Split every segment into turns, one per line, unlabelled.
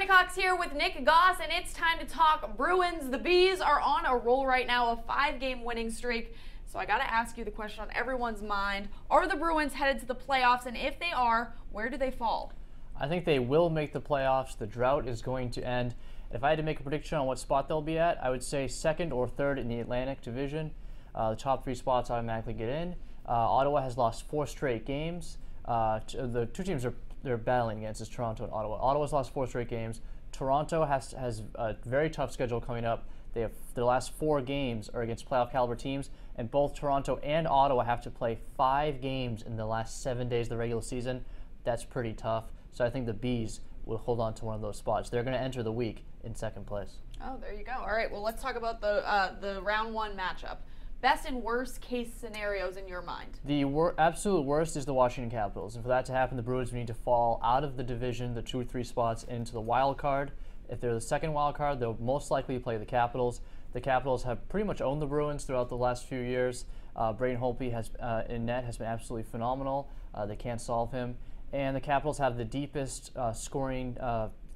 Cox here with Nick Goss, and it's time to talk Bruins. The Bees are on a roll right now, a 5-game winning streak. So I got to ask you the question on everyone's mind. Are the Bruins headed to the playoffs? And if they are, where do they fall?
I think they will make the playoffs. The drought is going to end. If I had to make a prediction on what spot they'll be at, I would say second or third in the Atlantic Division. The top 3 spots automatically get in. Ottawa has lost 4 straight games. The two teams they're battling against is Toronto and Ottawa. Ottawa's lost 4 straight games. Toronto has a very tough schedule coming up. They have their last 4 games are against playoff caliber teams, and both Toronto and Ottawa have to play 5 games in the last 7 days of the regular season. That's pretty tough. So I think the Bees will hold on to one of those spots. They're going to enter the week in second place.
Oh, there you go. All right, well, let's talk about the round 1 matchup. Best and worst case scenarios in your mind?
The absolute worst is the Washington Capitals, and for that to happen, the Bruins need to fall out of the division, the 2 or 3 spots, into the wild card. If they're the second wild card, they'll most likely play the Capitals. The Capitals have pretty much owned the Bruins throughout the last few years. Braden Holtby in net has been absolutely phenomenal. They can't solve him. And the Capitals have the deepest scoring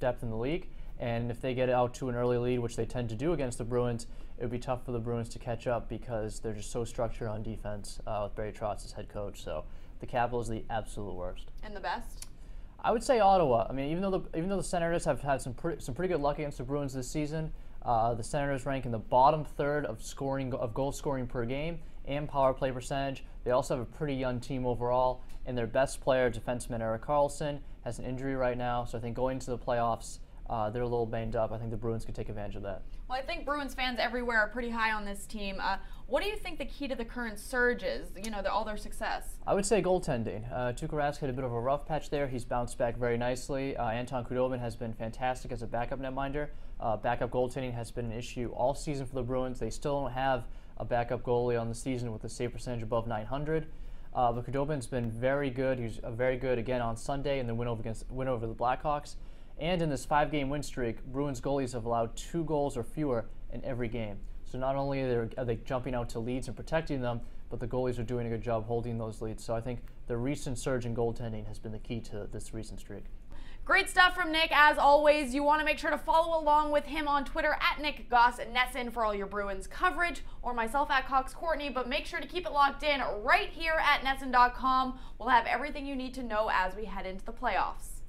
depth in the league. And if they get out to an early lead, which they tend to do against the Bruins, it would be tough for the Bruins to catch up because they're just so structured on defense with Barry Trotz as head coach. So the Capitals are the absolute worst.
And the best?
I would say Ottawa. I mean, even though the Senators have had some pretty good luck against the Bruins this season, the Senators rank in the bottom third of goal scoring per game and power play percentage. They also have a pretty young team overall, and their best player, defenseman Erik Karlsson, has an injury right now. So I think going into the playoffs, they're a little banged up. I think the Bruins could take advantage of that. Well,
I think Bruins fans everywhere are pretty high on this team. What do you think the key to the current surge is, all their success?
I would say goaltending. Tuukka Rask had a bit of a rough patch there. He's bounced back very nicely. Anton Khudobin has been fantastic as a backup netminder. Backup goaltending has been an issue all season for the Bruins. They still don't have a backup goalie on the season with a save percentage above .900. But Khudobin's been very good. He was very good again on Sunday in the win over the Blackhawks. And in this 5-game win streak, Bruins goalies have allowed 2 goals or fewer in every game. So not only are they jumping out to leads and protecting them, but the goalies are doing a good job holding those leads. So I think the recent surge in goaltending has been the key to this recent streak.
Great stuff from Nick, as always. You want to make sure to follow along with him on Twitter at Nick Goss Nesson for all your Bruins coverage, or myself at Cox Courtney, but make sure to keep it locked in right here at Nesson.com. We'll have everything you need to know as we head into the playoffs.